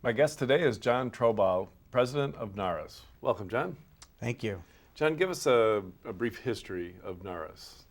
My guest today is John Trobough, president of Narus. Welcome, John. Thank you. John, give us a brief history of Narus.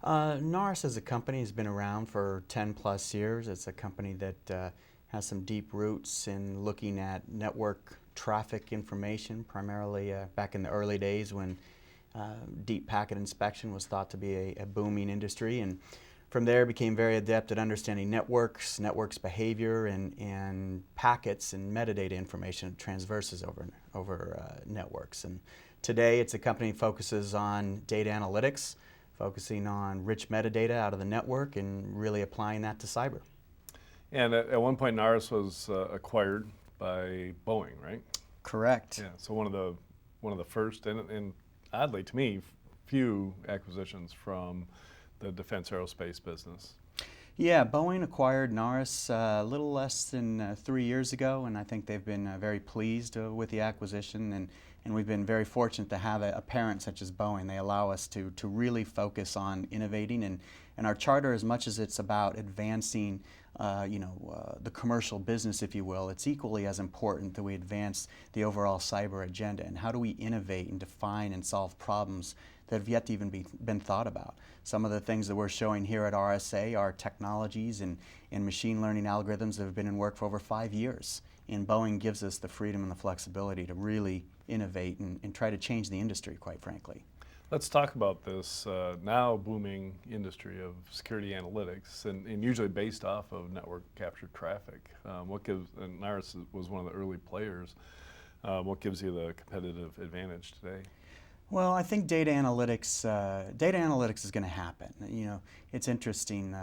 Narus as a company has been around for 10 plus years. It's a company that has some deep roots in looking at network traffic information, primarily back in the early days when deep packet inspection was thought to be a booming industry. And from there became very adept at understanding networks behavior, and packets and metadata information that transverses over networks. And today it's a company that focuses on data analytics, focusing on rich metadata out of the network and really applying that to cyber. And at one point, Narus was acquired by Boeing, right? Correct. Yeah. So one of the first, and oddly to me, few acquisitions from the defense aerospace business. Yeah, Boeing acquired Narus a little less than 3 years ago, and I think they've been very pleased with the acquisition, and we've been very fortunate to have a parent such as Boeing. They allow us to really focus on innovating, and our charter, as much as it's about advancing the commercial business, if you will, it's equally as important that we advance the overall cyber agenda. And how do we innovate and define and solve problems that have yet to even been thought about? Some of the things that we're showing here at RSA are technologies and machine learning algorithms that have been in work for over 5 years. And Boeing gives us the freedom and the flexibility to really innovate and try to change the industry, quite frankly. Let's talk about this now booming industry of security analytics, and usually based off of network captured traffic. And Narus was one of the early players. What gives you the competitive advantage today? Well, I think data analytics is going to happen. You know, it's interesting.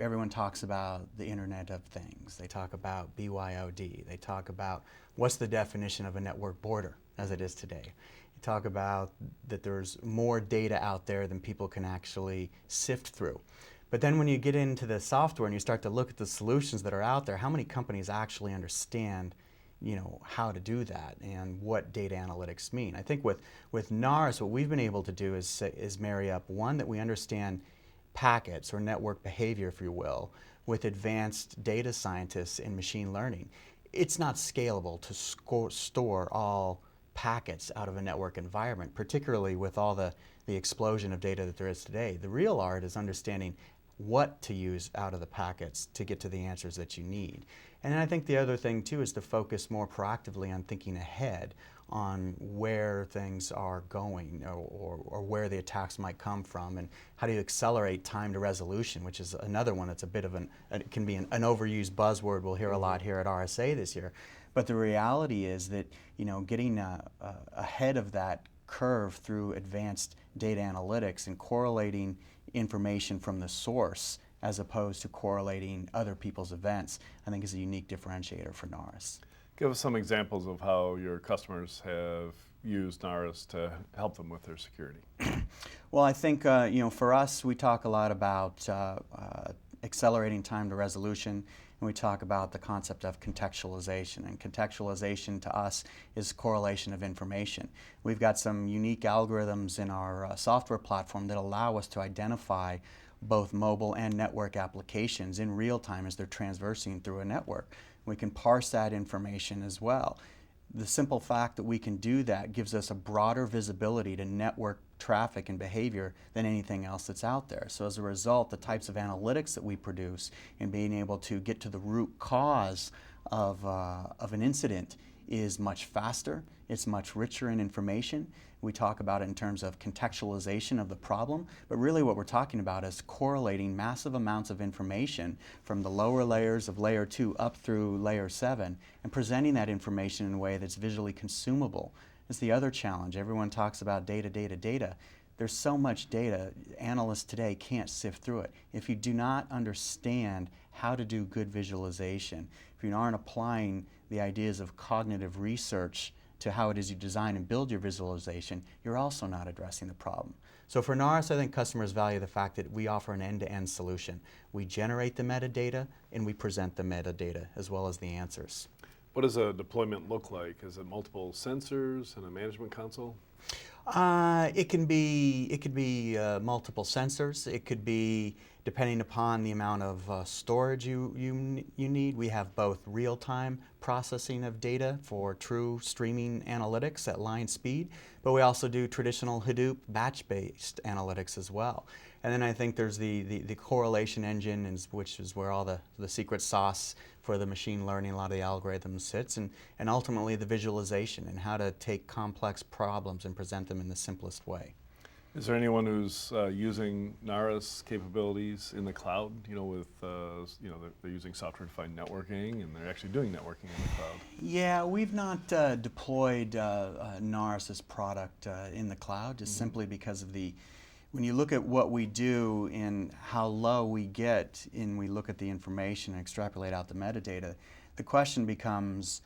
Everyone talks about the Internet of Things. They talk about BYOD. They talk about what's the definition of a network border as it is today. You talk about that there's more data out there than people can actually sift through. But then when you get into the software and you start to look at the solutions that are out there, how many companies actually understand how to do that and what data analytics mean? I think with Narus, what we've been able to do is marry up, one, that we understand packets or network behavior, if you will, with advanced data scientists in machine learning. It's not scalable to store all packets out of a network environment, particularly with all the explosion of data that there is today. The real art is understanding what to use out of the packets to get to the answers that you need. And then I think the other thing too is to focus more proactively on thinking ahead on where things are going, or where the attacks might come from, and how do you accelerate time to resolution, which is another one that's a bit of it can be an overused buzzword we'll hear a lot here at RSA this year. But the reality is that getting ahead of that curve through advanced data analytics and correlating information from the source as opposed to correlating other people's events, I think is a unique differentiator for Narus. Give us some examples of how your customers have used Narus to help them with their security. Well, I think for us, we talk a lot about accelerating time to resolution, and we talk about the concept of contextualization. And contextualization to us is correlation of information. We've got some unique algorithms in our software platform that allow us to identify both mobile and network applications in real time as they're transversing through a network. We can parse that information as well. The simple fact that we can do that gives us a broader visibility to network traffic and behavior than anything else that's out there. So as a result, the types of analytics that we produce and being able to get to the root cause of an incident is much faster, it's much richer in information. We talk about it in terms of contextualization of the problem, but really what we're talking about is correlating massive amounts of information from the lower layers of layer 2 up through layer 7 and presenting that information in a way that's visually consumable. It's the other challenge. Everyone talks about data, data, data. There's so much data, analysts today can't sift through it. If you do not understand how to do good visualization, if you aren't applying the ideas of cognitive research to how it is you design and build your visualization, you're also not addressing the problem. So for Narus, I think customers value the fact that we offer an end-to-end solution. We generate the metadata and we present the metadata as well as the answers. What does a deployment look like? Is it multiple sensors and a management console? It can be multiple sensors. It could be depending upon the amount of storage you need. We have both real-time processing of data for true streaming analytics at line speed, but we also do traditional Hadoop batch-based analytics as well. And then I think there's the correlation engine, which is where all the secret sauce for the machine learning, a lot of the algorithms sits, and ultimately the visualization and how to take complex problems and present them in the simplest way. Is there anyone who's using Narus capabilities in the cloud? You know, with they're using software-defined networking, and they're actually doing networking in the cloud. Yeah, we've not deployed Narus's product in the cloud, just simply because of when you look at what we do and how low we get and we look at the information and extrapolate out the metadata, the question becomes,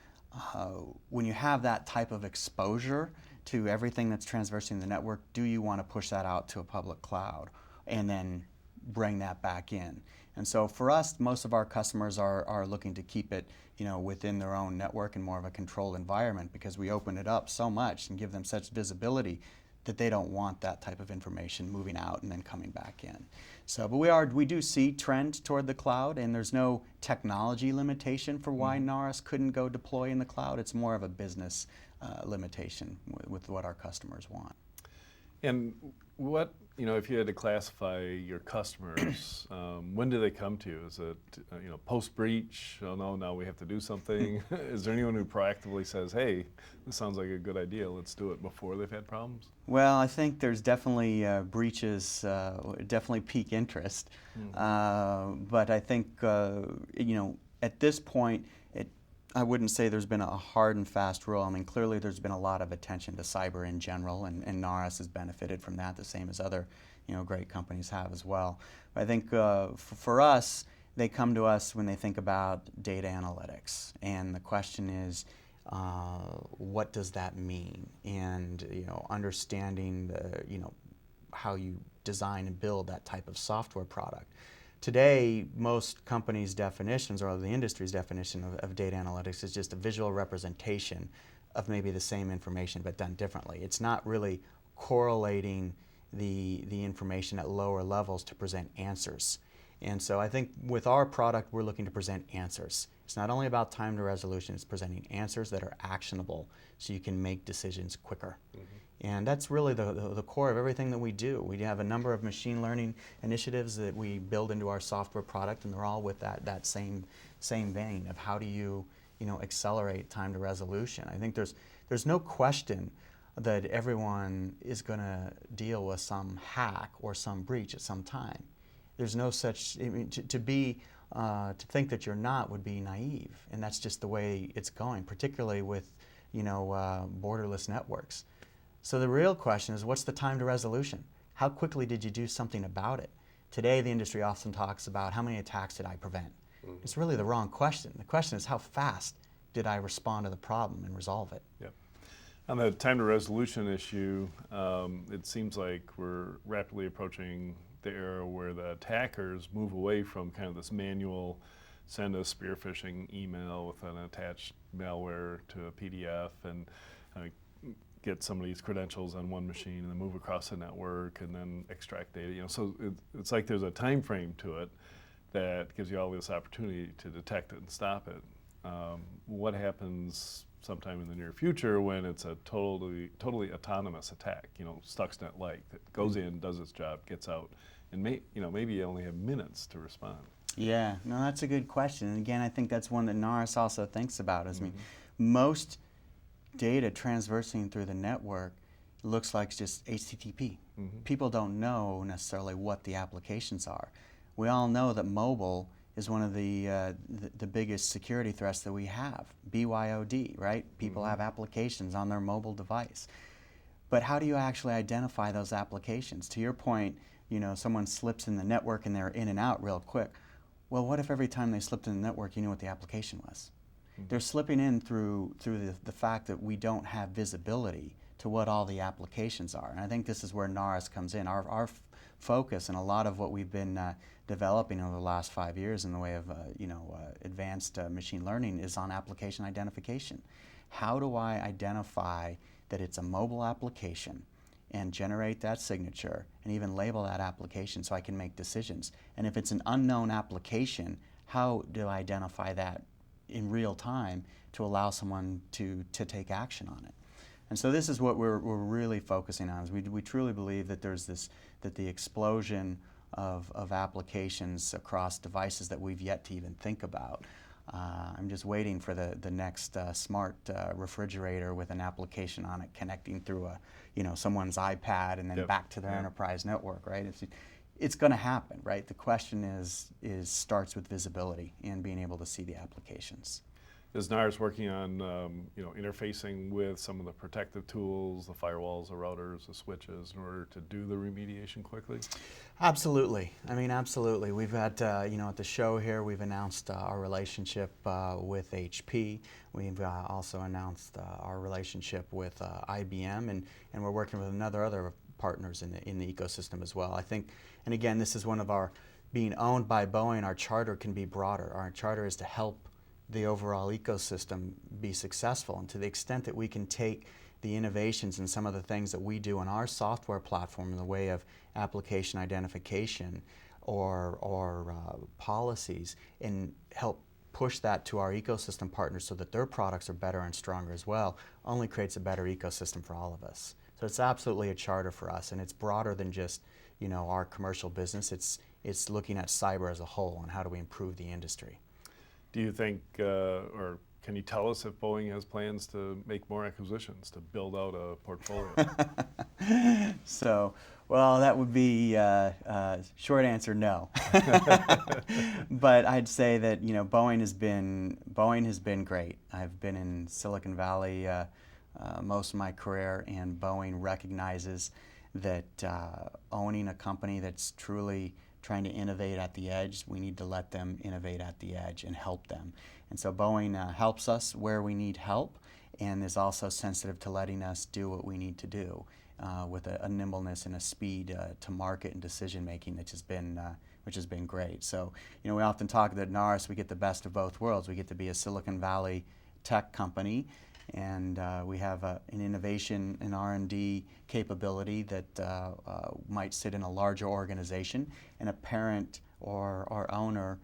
when you have that type of exposure to everything that's transversing the network, do you want to push that out to a public cloud and then bring that back in? And so for us, most of our customers are looking to keep it, within their own network and more of a controlled environment, because we open it up so much and give them such visibility that they don't want that type of information moving out and then coming back in. So, but we do see trend toward the cloud, and there's no technology limitation for why Narus couldn't go deploy in the cloud. It's more of a business limitation with what our customers want. And what, if you had to classify your customers, when do they come to you? Is it, post-breach? Oh no, now we have to do something. Is there anyone who proactively says, hey, this sounds like a good idea, let's do it, before they've had problems? Well, I think there's definitely breaches, definitely pique interest. But I think, at this point, I wouldn't say there's been a hard and fast rule. I mean, clearly there's been a lot of attention to cyber in general, and Narus has benefited from that, the same as other, great companies have as well. But I think for us, they come to us when they think about data analytics, and the question is, what does that mean? And understanding how you design and build that type of software product. Today, most companies' definitions, or the industry's definition of data analytics, is just a visual representation of maybe the same information but done differently. It's not really correlating the information at lower levels to present answers. And so I think with our product, we're looking to present answers. It's not only about time to resolution, it's presenting answers that are actionable so you can make decisions quicker. And that's really the core of everything that we do. We have a number of machine learning initiatives that we build into our software product, and they're all with that same vein of how do you accelerate time to resolution. I think there's no question that everyone is going to deal with some hack or some breach at some time. There's no such, to think that you're not would be naive, and that's just the way it's going, particularly with borderless networks. So the real question is, what's the time to resolution? How quickly did you do something about it? Today, the industry often talks about how many attacks did I prevent? It's really the wrong question. The question is, how fast did I respond to the problem and resolve it? Yep. On the time to resolution issue, it seems like we're rapidly approaching the era where the attackers move away from kind of this manual, send a spear phishing email with an attached malware to a PDF and get somebody's credentials on one machine and then move across the network and then extract data. So it's like there's a time frame to it that gives you all this opportunity to detect it and stop it. What happens sometime in the near future when it's a totally autonomous attack? Stuxnet-like, that goes in, does its job, gets out, and maybe you only have minutes to respond. Yeah, no, that's a good question. And again, I think that's one that Narus also thinks about. I mean, most data transversing through the network looks like just HTTP. People don't know necessarily what the applications are. We all know that mobile is one of the biggest security threats that we have. BYOD, right? People have applications on their mobile device. But how do you actually identify those applications? To your point, someone slips in the network and they're in and out real quick. Well, what if every time they slipped in the network, you knew what the application was? They're slipping in through the fact that we don't have visibility to what all the applications are. And I think this is where Narus comes in. Our focus and a lot of what we've been developing over the last 5 years in the way of advanced machine learning is on application identification. How do I identify that it's a mobile application and generate that signature and even label that application so I can make decisions. And if it's an unknown application, how do I identify that in real time to allow someone to take action on it? And so this is what we're really focusing on. Is we truly believe that that the explosion of applications across devices that we've yet to even think about. I'm just waiting for the next smart refrigerator with an application on it connecting through someone's iPad and then back to their enterprise network, right? It's going to happen, right? The question is starts with visibility and being able to see the applications. Is Narus working on interfacing with some of the protective tools, the firewalls, the routers, the switches, in order to do the remediation quickly? Absolutely. I mean, absolutely. We've had, at the show here, we've announced our relationship with HP. We've also announced our relationship with IBM, and we're working with other partners in the ecosystem as well. I think, and again, this is one of our, being owned by Boeing, our charter can be broader. Our charter is to help the overall ecosystem be successful, and to the extent that we can take the innovations and some of the things that we do on our software platform in the way of application identification or policies and help push that to our ecosystem partners so that their products are better and stronger as well, only creates a better ecosystem for all of us. So it's absolutely a charter for us, and it's broader than just our commercial business. It's looking at cyber as a whole and how do we improve the industry. Do you think, or can you tell us if Boeing has plans to make more acquisitions, to build out a portfolio? So, well, that would be short answer, no. But I'd say that Boeing has been great. I've been in Silicon Valley most of my career, and Boeing recognizes that owning a company that's truly trying to innovate at the edge, we need to let them innovate at the edge and help them. And so Boeing helps us where we need help, and is also sensitive to letting us do what we need to do with a nimbleness and a speed to market and decision making which has been great. So we often talk that at Narus we get the best of both worlds. We get to be a Silicon Valley tech company, and we have an innovation and R&D capability that might sit in a larger organization, and a parent or our owner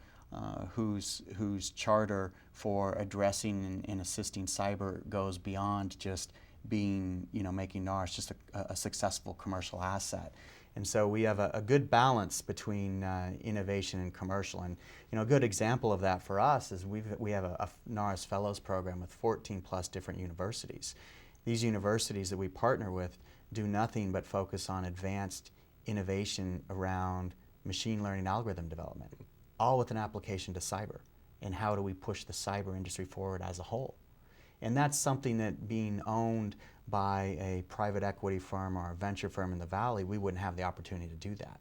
whose charter for addressing and assisting cyber goes beyond just being, making Narus just a successful commercial asset. And so we have a good balance between innovation and commercial. And a good example of that for us is we have a Narus Fellows program with 14 plus different universities. These universities that we partner with do nothing but focus on advanced innovation around machine learning algorithm development, all with an application to cyber. And how do we push the cyber industry forward as a whole? And that's something that, being owned by a private equity firm or a venture firm in the Valley, we wouldn't have the opportunity to do that.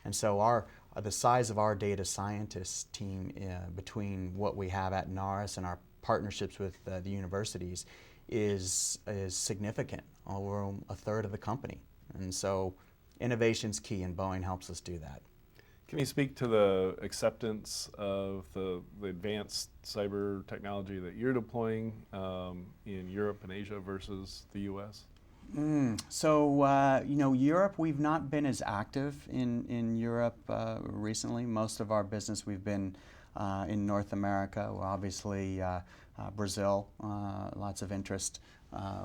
And so the size of our data scientists team between what we have at Narus and our partnerships with the universities is significant, over a third of the company. And so innovation's key, and Boeing helps us do that. Can you speak to the acceptance of the advanced cyber technology that you're deploying in Europe and Asia versus the U.S.? So, Europe, we've not been as active in Europe recently. Most of our business we've been in North America. Well, obviously, Brazil, lots of interest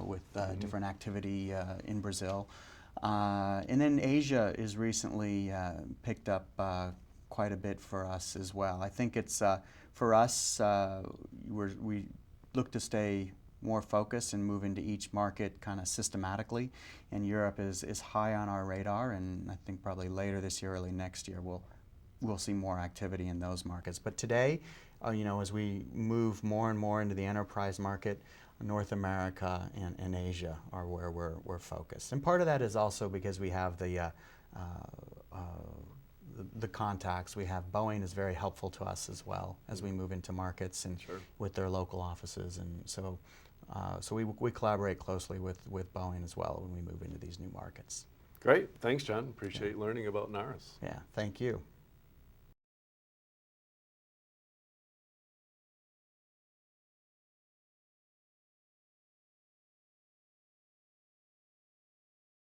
with different activity in Brazil. And then Asia is recently picked up quite a bit for us as well. I think it's, for us, we look to stay more focused and move into each market kind of systematically. And Europe is high on our radar, and I think probably later this year, early next year, we'll see more activity in those markets. But today, as we move more and more into the enterprise market, North America and Asia are where we're focused. And part of that is also because we have the contacts. We have Boeing is very helpful to us as well as we move into markets and with their local offices. And so we collaborate closely with Boeing as well when we move into these new markets. Great. Thanks, John. Appreciate learning about Narus. Yeah, thank you.